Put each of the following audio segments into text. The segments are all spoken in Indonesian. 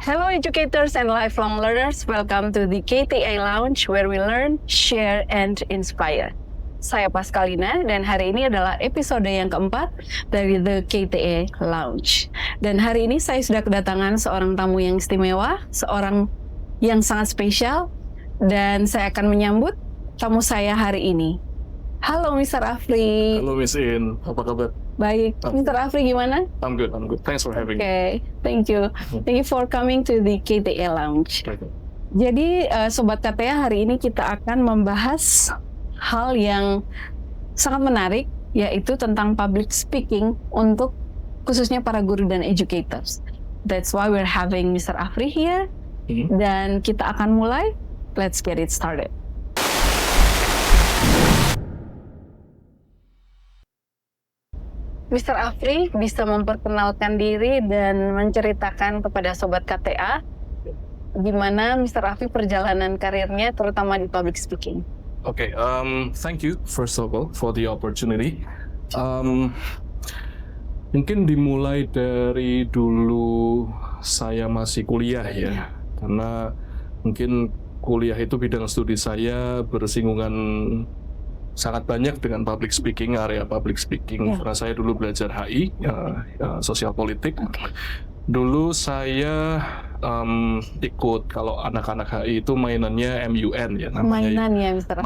Hello educators and lifelong learners, welcome to the KTA Lounge where we learn, share, and inspire. Saya Pascalina dan hari ini adalah episode yang keempat dari The KTA Lounge. Dan hari ini saya sudah kedatangan seorang tamu yang istimewa, seorang yang sangat spesial, dan saya akan menyambut tamu saya hari ini. Halo Mr. Afri. Halo Miss In, apa kabar? Baik, Mr. Afri gimana? I'm good. Thanks for having me. Okay, thank you. Thank you for coming to the KTA Lounge. Jadi Sobat KTA, hari ini kita akan membahas hal yang sangat menarik, yaitu tentang public speaking untuk khususnya para guru dan educators. That's why we're having Mr. Afri here. Dan kita akan mulai. Let's get it started. Mr. Afri bisa memperkenalkan diri dan menceritakan kepada Sobat KTA gimana Mr. Afri perjalanan karirnya terutama di public speaking. Okay, thank you first of all for the opportunity. Mungkin dimulai dari dulu saya masih kuliah ya, karena mungkin kuliah itu bidang studi saya bersinggungan sangat banyak dengan public speaking, area public speaking. Karena saya dulu belajar HI, sosial politik. Dulu saya ikut, kalau anak-anak HI itu mainannya MUN ya namanya. Mainannya Mr.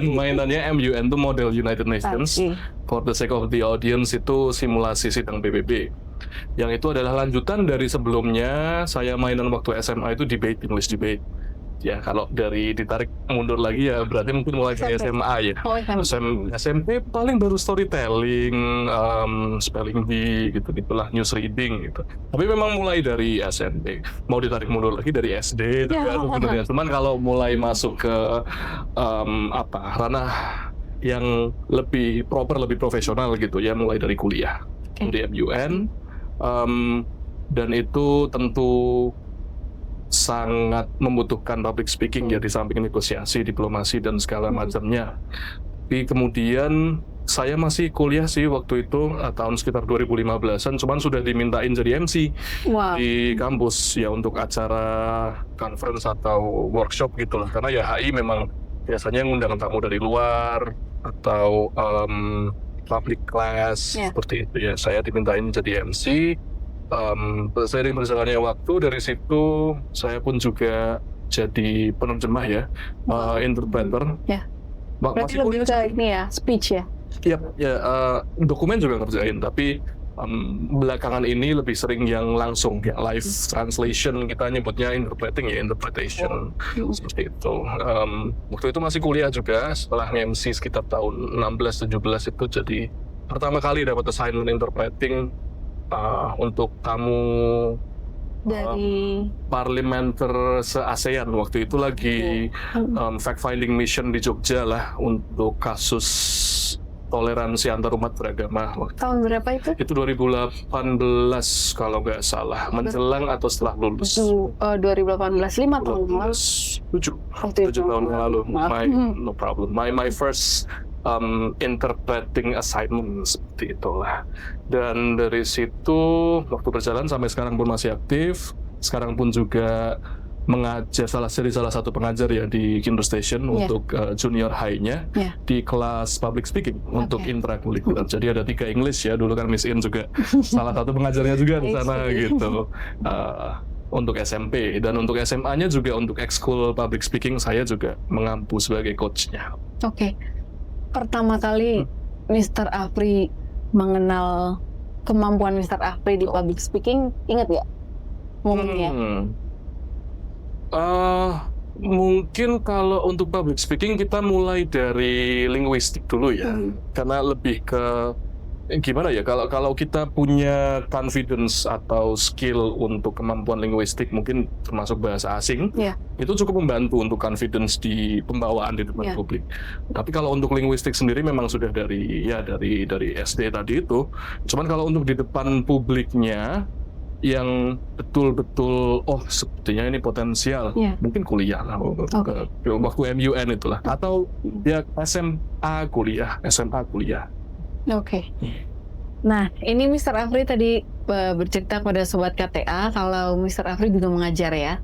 Mainannya MUN itu Model United Nations. For the sake of the audience itu simulasi sidang PBB. Yang itu adalah lanjutan dari sebelumnya saya mainan waktu SMA itu debate, English debate. Ya kalau dari ditarik mundur lagi ya berarti mungkin mulai dari SMA ya. SMP paling baru storytelling, spelling bee gitu-gitulah, news reading gitu. Tapi memang mulai dari SMP. Mau ditarik mundur lagi dari SD juga sebenarnya. Cuman kalau mulai masuk ke ranah yang lebih proper, lebih profesional gitu ya, mulai dari kuliah di MUN. Dan itu tentu sangat membutuhkan public speaking ya, di samping negosiasi, diplomasi dan segala macamnya. Tapi kemudian saya masih kuliah sih waktu itu tahun sekitar 2015-an, cuman sudah dimintain jadi MC di kampus ya untuk acara conference atau workshop gitulah. Karena ya HI memang biasanya ngundang tamu dari luar atau public class seperti itu ya. Saya dimintain jadi MC. Seiring berjalannya waktu, dari situ saya pun juga jadi penerjemah ya, interpreter. Berarti lebih ke ini ya, speech ya? Iya, dokumen juga ngerjain, tapi belakangan ini lebih sering yang langsung ya, live translation, kita nyebutnya interpreting ya, interpretation seperti itu. Waktu itu masih kuliah juga, setelah MC sekitar tahun 16-17 itu jadi pertama kali dapat assignment interpreting untuk tamu dari parlementer se-ASEAN. Waktu itu lagi fact-finding mission di Jogja lah untuk kasus toleransi antarumat beragama. Tahun berapa itu? Itu 2018 kalau nggak salah, menjelang atau setelah lulus. 2018, 5 tahun lalu. 7 tahun lalu. No problem. My first interpreting assignment seperti itulah. Dan dari situ waktu berjalan sampai sekarang pun masih aktif. Sekarang pun juga mengajar, salah satu pengajar ya di Kinder Station untuk junior high-nya di kelas public speaking untuk intrakurikuler. Jadi ada 3 English ya, dulu kan Miss In juga salah satu pengajarnya juga di sana gitu. Untuk SMP dan untuk SMA-nya juga untuk ekskul public speaking saya juga mengampu sebagai coach-nya. Oke. Pertama kali Mr. Afri mengenal kemampuan Mr. Afri di public speaking, ingat nggak momennya? Mungkin kalau untuk public speaking kita mulai dari linguistik dulu ya, karena lebih ke gimana ya, kalau kita punya confidence atau skill untuk kemampuan linguistik, mungkin termasuk bahasa asing, itu cukup membantu untuk confidence di pembawaan di depan publik. Tapi kalau untuk linguistik sendiri memang sudah dari SD tadi itu. Cuman kalau untuk di depan publiknya yang betul-betul sepertinya ini potensial, mungkin kuliah lah waktu MUN itulah, atau ya SMA kuliah. Oke. Nah, ini Mr. Afri tadi bercerita kepada Sobat KTA kalau Mr. Afri juga mengajar ya.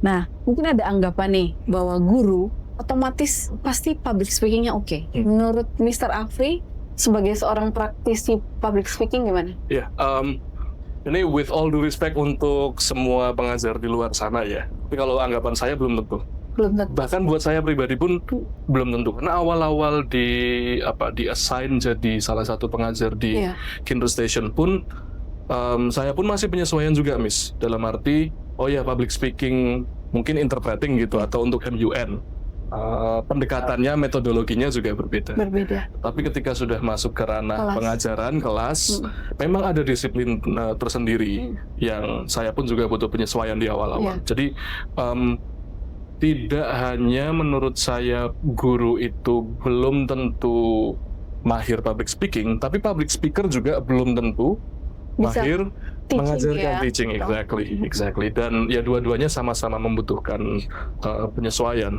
Nah, mungkin ada anggapan nih bahwa guru otomatis pasti public speakingnya oke. Menurut Mr. Afri, sebagai seorang praktisi public speaking gimana? Ya, ini with all due respect untuk semua pengajar di luar sana ya. Tapi kalau anggapan saya belum tentu. Belum tentu. Bahkan buat saya pribadi pun belum tentu. Karena awal-awal di assign jadi salah satu pengajar di Kinder Station pun saya pun masih penyesuaian juga, Miss. Dalam arti, oh ya public speaking mungkin interpreting gitu atau untuk MUN. Pendekatannya, metodologinya juga berbeda. Tapi ketika sudah masuk ke ranah pengajaran kelas, memang ada disiplin tersendiri yang saya pun juga butuh penyesuaian di awal-awal. Jadi tidak hanya menurut saya guru itu belum tentu mahir public speaking, tapi public speaker juga belum tentu mahir mengajarkan teaching. Exactly. Dan ya dua-duanya sama-sama membutuhkan penyesuaian.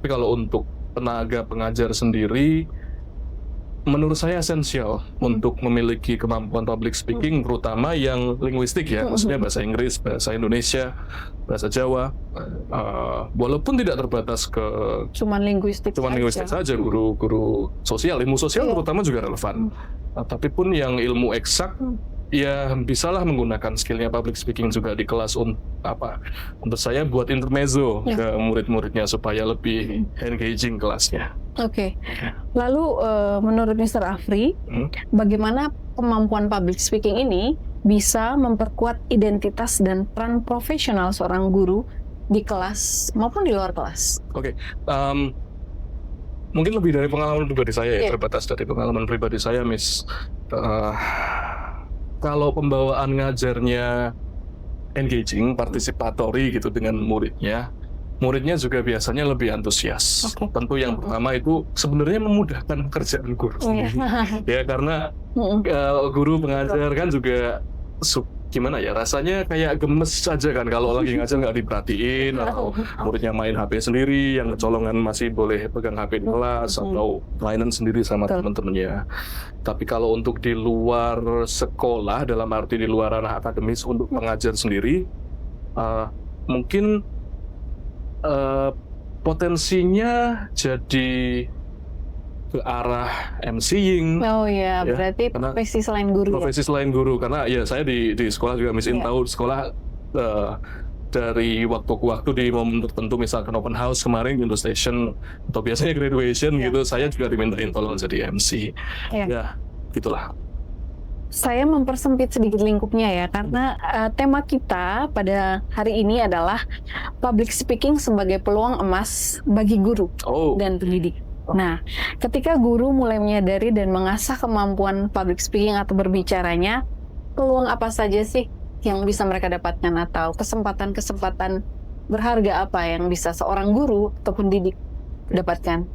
Tapi kalau untuk tenaga pengajar sendiri, menurut saya esensial untuk memiliki kemampuan public speaking, terutama yang linguistik ya, maksudnya bahasa Inggris, bahasa Indonesia, bahasa Jawa, walaupun tidak terbatas ke cuman linguistik saja, guru sosial, ilmu sosial terutama juga relevan. Tapi pun yang ilmu eksak, ya bisalah menggunakan skillnya public speaking juga di kelas untuk saya buat intermezzo ke murid-muridnya supaya lebih engaging kelasnya. Oke. Lalu menurut Mr. Afri, bagaimana kemampuan public speaking ini bisa memperkuat identitas dan peran profesional seorang guru di kelas maupun di luar kelas? Oke. Mungkin lebih dari pengalaman pribadi saya ya, terbatas dari pengalaman pribadi saya, Miss. Kalau pembawaan ngajarnya engaging, participatory gitu dengan muridnya juga biasanya lebih antusias. Tentu yang pertama itu sebenarnya memudahkan pekerjaan guru. Ya karena guru pengajar kan juga gimana ya, rasanya kayak gemes saja kan kalau lagi ngajar nggak diperhatiin, atau muridnya main HP sendiri, yang kecolongan masih boleh pegang HP di kelas, atau mainan sendiri sama teman-temannya. Tapi kalau untuk di luar sekolah, dalam arti di luar ranah akademis untuk pengajar sendiri, mungkin potensinya jadi ke arah MCing. Oh ya, berarti profesi selain guru. Profesi selain guru, karena ya saya di sekolah juga Miss tahu sekolah dari waktu ke waktu di momen tertentu, misalkan open house kemarin Kinder Station atau biasanya graduation gitu, saya juga dimintain tolong jadi MC. Ya, gitulah. Saya mempersempit sedikit lingkupnya ya, karena tema kita pada hari ini adalah public speaking sebagai peluang emas bagi guru dan pendidik. Nah, ketika guru mulai menyadari dan mengasah kemampuan public speaking atau berbicaranya, peluang apa saja sih yang bisa mereka dapatkan, atau kesempatan-kesempatan berharga apa yang bisa seorang guru atau pendidik dapatkan?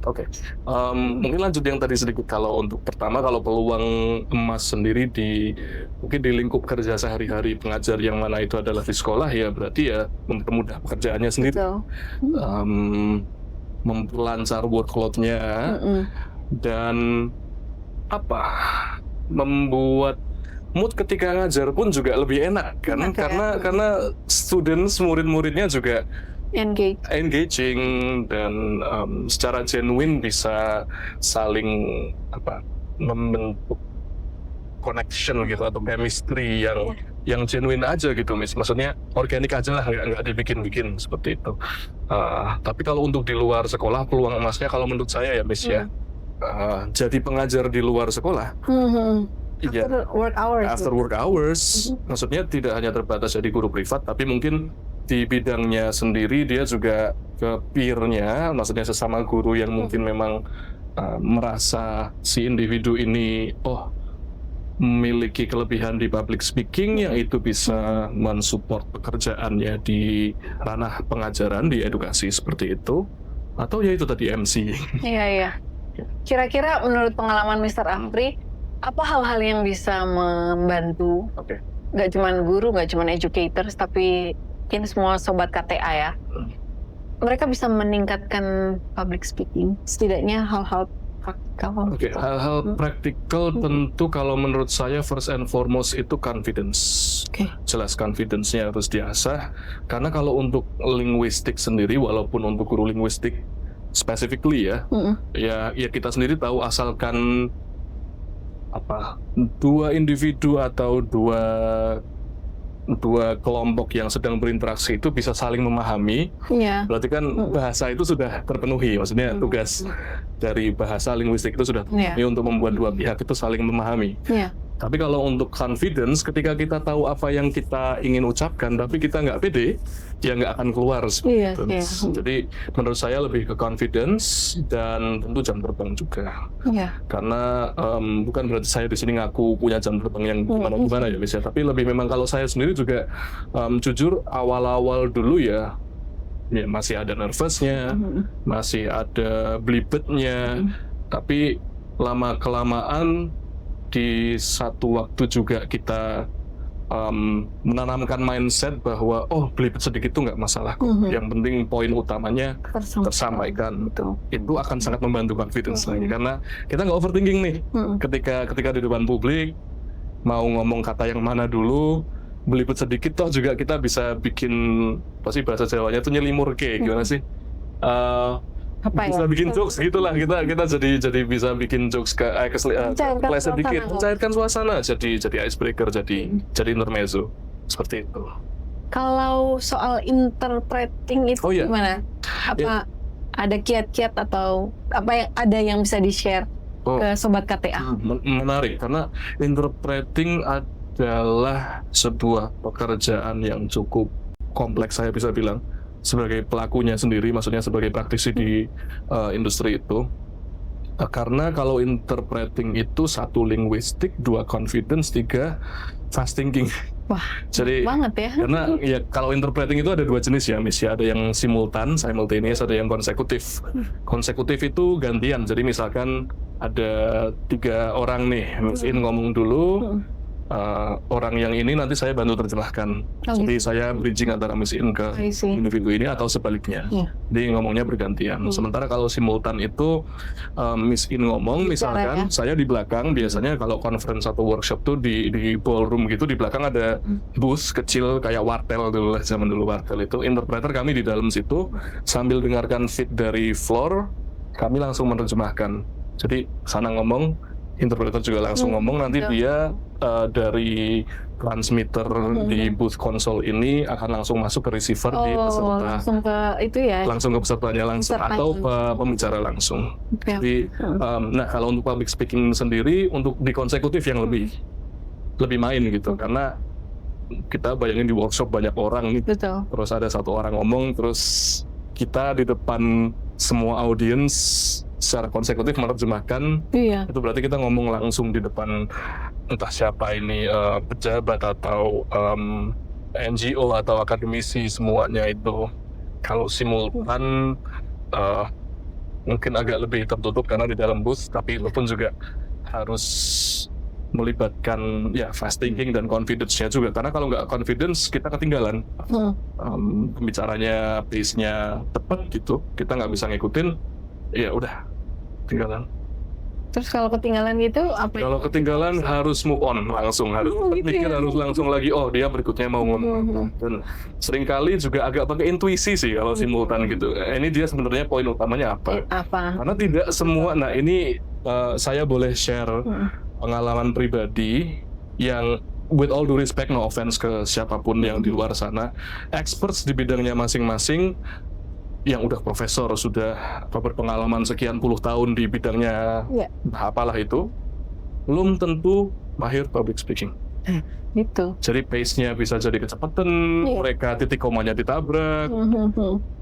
Mungkin lanjut yang tadi sedikit. Kalau untuk pertama, kalau peluang emas sendiri mungkin di lingkup kerja sehari-hari pengajar yang mana itu adalah di sekolah, ya berarti ya mempermudah pekerjaannya sendiri. Memperlancar workload-nya dan membuat mood ketika ngajar pun juga lebih enak kan, karena murid-muridnya juga engaging dan secara genuine bisa saling membentuk connection gitu, atau chemistry yang genuine aja gitu, Miss. Maksudnya organik aja lah, nggak dibikin-bikin seperti itu. Tapi kalau untuk di luar sekolah, peluang emasnya kalau menurut saya ya, Miss ya, jadi pengajar di luar sekolah. After work hours, maksudnya tidak hanya terbatas jadi guru privat, tapi mungkin di bidangnya sendiri dia juga ke peer-nya, maksudnya sesama guru yang mungkin memang merasa si individu ini memiliki kelebihan di public speaking, yang itu bisa mensupport pekerjaannya di ranah pengajaran, di edukasi seperti itu, atau ya itu tadi MC. Iya. Kira-kira menurut pengalaman Mr. Afri, apa hal-hal yang bisa membantu? Nggak cuma guru, nggak cuma educators, tapi mungkin semua sobat KTA ya. Mereka bisa meningkatkan public speaking, setidaknya hal-hal praktikal? Oke, hal-hal praktikal tentu kalau menurut saya first and foremost itu confidence. Oke. Jelas confidence-nya harus diasah. Karena kalau untuk linguistik sendiri, walaupun untuk guru linguistik specifically ya kita sendiri tahu asalkan dua individu atau dua kelompok yang sedang berinteraksi itu bisa saling memahami, berarti kan bahasa itu sudah terpenuhi. Maksudnya tugas dari bahasa linguistik itu sudah terpenuhi untuk membuat dua pihak itu saling memahami. Tapi kalau untuk confidence, ketika kita tahu apa yang kita ingin ucapkan, tapi kita nggak pede, ya nggak akan keluar. Jadi menurut saya lebih ke confidence dan tentu jam terbang juga. Karena bukan berarti saya di sini ngaku punya jam terbang yang gimana ya, bisa. Tapi lebih memang kalau saya sendiri juga jujur awal-awal dulu ya masih ada nervousnya, masih ada blibetnya, tapi lama kelamaan di satu waktu juga kita menanamkan mindset bahwa belibet sedikit itu nggak masalah kok. Yang penting poin utamanya tersampaikan. Itu akan sangat membantu confidence lagi karena kita nggak overthinking nih. Ketika di depan publik mau ngomong kata yang mana dulu, belibet sedikit toh juga kita bisa bikin pasti bahasa Jawanya itu nyelimur gimana sih? Bisa bikin jokes gitulah, kita jadi bisa bikin jokes sedikit, mencairkan suasana, jadi icebreaker, jadi intermezzo seperti itu. Kalau soal interpreting itu gimana? Ada kiat-kiat atau apa yang bisa di-share ke sobat KTA? Menarik karena interpreting adalah sebuah pekerjaan yang cukup kompleks, saya bisa bilang. Sebagai pelakunya sendiri, maksudnya sebagai praktisi di industri itu. Karena kalau interpreting itu 1 linguistik, 2 confidence, 3 fast thinking. Wah, jadi banget ya. Karena ya kalau interpreting itu ada 2 jenis ya, Miss. Ada yang simultaneous, ada yang konsekutif. Konsekutif itu gantian. Jadi misalkan ada 3 orang nih, Miss In ngomong dulu. Orang yang ini nanti saya bantu terjemahkan. Jadi saya bridging antara Miss In ke individu ini atau sebaliknya. Jadi ngomongnya bergantian. Sementara kalau simultan itu Miss In ngomong, misalkan saya di belakang, biasanya kalau conference atau workshop tuh di ballroom gitu, di belakang ada booth kecil kayak wartel dulu lah, zaman dulu wartel itu. Interpreter kami di dalam situ sambil dengarkan feed dari floor, kami langsung menerjemahkan. Jadi sana ngomong, interpreter juga langsung ngomong, nanti dia dari transmitter di booth console ini akan langsung masuk ke receiver di peserta. Langsung ke itu ya? Langsung ke pesertanya langsung atau pembicara langsung. Jadi, nah kalau untuk public speaking sendiri, untuk di konsekutif yang lebih main gitu, karena kita bayangin di workshop banyak orang nih, terus ada 1 orang ngomong, terus kita di depan semua audiens secara konsekutif menerjemahkan, itu berarti kita ngomong langsung di depan entah siapa ini, pejabat atau NGO atau akademisi, semuanya itu. Kalau simultan mungkin agak lebih tertutup karena di dalam booth, tapi itu pun juga harus melibatkan fast thinking dan confidence-nya juga, karena kalau nggak confidence kita ketinggalan. Pembicaranya pace-nya tepat gitu, kita nggak bisa ngikutin, ya udah ketinggalan. Terus kalau ketinggalan gitu apa? Kalau ketinggalan harus move on langsung, harus mikir, harus langsung lagi, dia berikutnya mau ngomong. Dan seringkali juga agak pakai intuisi sih kalau simultan gitu. Ini dia sebenarnya poin utamanya apa? Karena tidak semua. Nah ini saya boleh share pengalaman pribadi yang with all due respect, no offense ke siapapun yang di luar sana, experts di bidangnya masing-masing, yang udah profesor, sudah berpengalaman sekian puluh tahun di bidangnya, apalah itu, belum tentu mahir public speaking. Gitu. Jadi pace-nya bisa jadi kecepatan, mereka titik komanya ditabrak,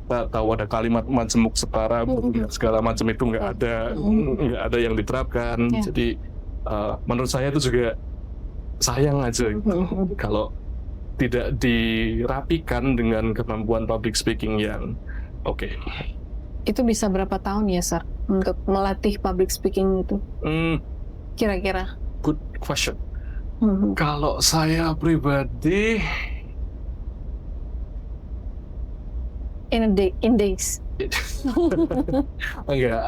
tahu ada kalimat majemuk setara, segala macam itu nggak ada yang diterapkan. Jadi menurut saya itu juga sayang aja kalau tidak dirapikan dengan kemampuan public speaking yang oke. Itu bisa berapa tahun ya, Sir, untuk melatih public speaking itu? Kira-kira? Good question. Kalau saya pribadi, in days, Enggak,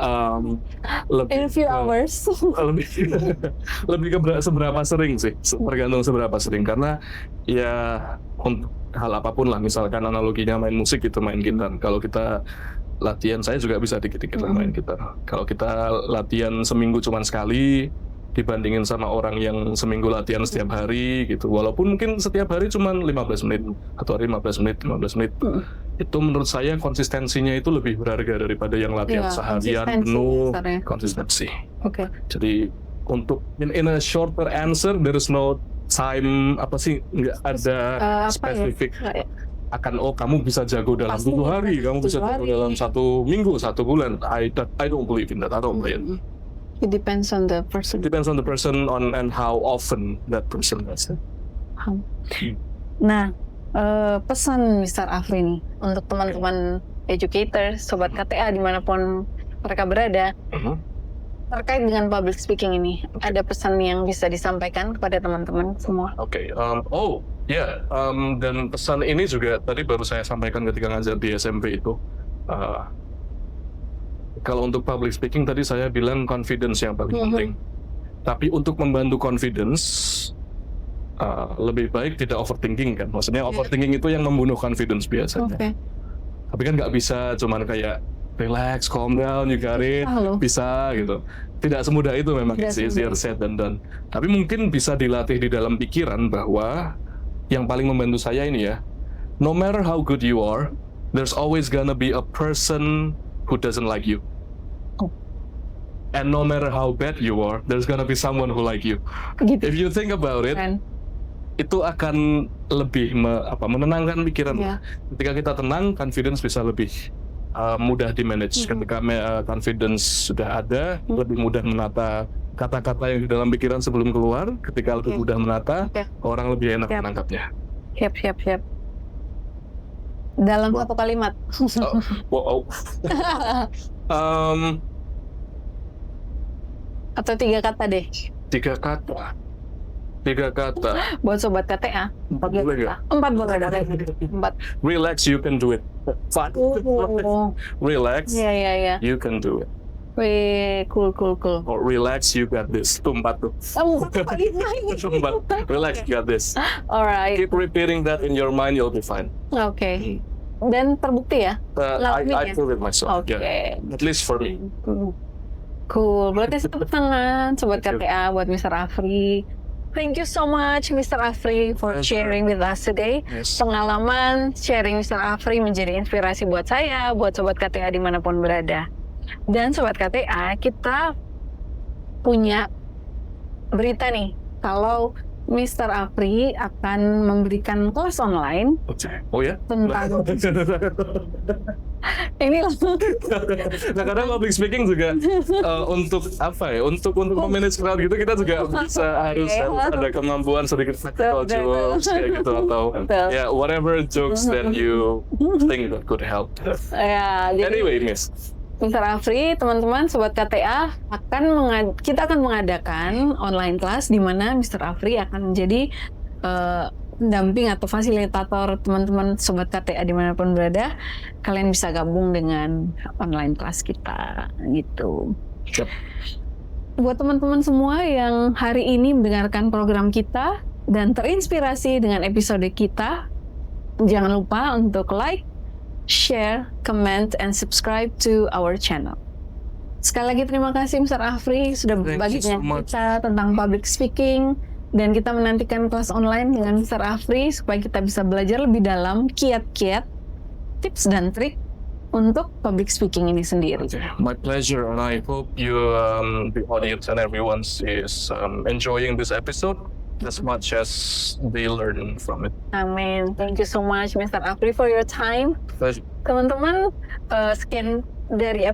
lebih in a few ke- hours. lebih lebih ke seberapa sering sih, tergantung seberapa sering, karena ya untuk hal apapun lah, misalkan analoginya main musik gitu, main gitar, kalau kita latihan, saya juga bisa dikit-dikit lah main gitar. Kalau kita latihan seminggu cuma sekali dibandingin sama orang yang seminggu latihan setiap hari gitu, walaupun mungkin setiap hari cuma 15 menit atau hari 15 menit, itu menurut saya konsistensinya itu lebih berharga daripada yang latihan Ya, seharian konsistensi penuh. dasarnya. Konsistensi. Oke. Jadi untuk in a shorter answer, there is no time, apa sih, nggak ada spesifik akan kamu bisa jago dalam Pasti 7 hari, kamu bisa 7 jago hari. dalam 1 minggu, 1 bulan. I don't believe in that. I don't believe it. It depends on the person. Depends on the person and how often that person does it. Nah, pesan Mr. Afri nih untuk teman-teman educator, sobat KTA dimanapun mereka berada, terkait dengan public speaking ini, ada pesan yang bisa disampaikan kepada teman-teman semua? Oke, dan pesan ini juga tadi baru saya sampaikan ketika ngajar di SMP itu. Kalau untuk public speaking tadi saya bilang confidence yang paling penting. Tapi untuk membantu confidence, lebih baik tidak overthinking kan. Maksudnya overthinking itu yang membunuh confidence biasanya. Oke. Tapi kan nggak bisa cuman kayak relax, calm down, you got it, bisa gitu. Tidak semudah itu memang, it's easier said than done. Tapi mungkin bisa dilatih di dalam pikiran bahwa yang paling membantu saya ini ya, no matter how good you are, there's always gonna be a person who doesn't like you. And no matter how bad you are, there's gonna be someone who like you. Gitu. If you think about it, itu akan lebih menenangkan pikiran. Yeah. Ketika kita tenang, confidence bisa lebih mudah di-manage. Ketika confidence sudah ada, lebih mudah menata kata-kata yang di dalam pikiran sebelum keluar. Ketika lebih mudah menata, orang lebih enak menangkapnya. Siap. Dalam satu kalimat. Atau 3 kata deh. 3 kata. Buat sobat KTA. 4 boleh nggak? 4 boleh. 4. Relax, you can do it. 5. Relax, Iya. you can do it. Wih, cool. Or relax, you got this. Itu 4 tuh. 4. Relax, you got this. Alright. Keep repeating that in your mind, you'll be fine. Oke. Dan terbukti ya? I prove it myself. Oke. Yeah. At least for me. Cool. Berarti tepuk tangan sobat KTA buat Mr. Afri. Thank you so much Mr. Afri for sharing with us today. Yes. Pengalaman sharing Mr. Afri menjadi inspirasi buat saya, buat sobat KTA dimanapun berada. Dan sobat KTA, kita punya berita nih, kalau Mr. Afri akan memberikan kelas online Oh ya? tentang ini loh. Nah, kadang public speaking juga untuk apa ya? Untuk memanage crowd gitu, kita juga harus ada kemampuan sedikit practical jokes kayak gitu, atau ya whatever jokes that you think that could help. Ya, jadi Anyway, Miss. Mr. Afri, teman-teman sobat KTA, kita akan mengadakan online class di mana Mr. Afri akan menjadi pendamping atau fasilitator teman-teman sobat KTA dimanapun berada. Kalian bisa gabung dengan online class kita gitu. Yep. Buat teman-teman semua yang hari ini mendengarkan program kita dan terinspirasi dengan episode kita, jangan lupa untuk like, share, comment, and subscribe to our channel. Sekali lagi terima kasih Mr. Afri sudah berbagi dengan kita tentang public speaking, dan kita menantikan kelas online dengan Mr. Afri supaya kita bisa belajar lebih dalam kiat-kiat, tips dan trik untuk public speaking ini sendiri. Okay. My pleasure, and I hope you, the audience and everyone is enjoying this episode as much as they learn from it. Amin. Thank you so much Mr. Afri for your time. Pleasure. Teman-teman, sekian dari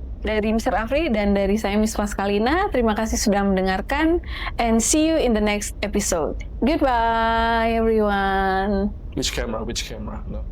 Mr. Afri dan dari saya Miss Pascalina. Terima kasih sudah mendengarkan, and see you in the next episode. Goodbye everyone. Which camera? No.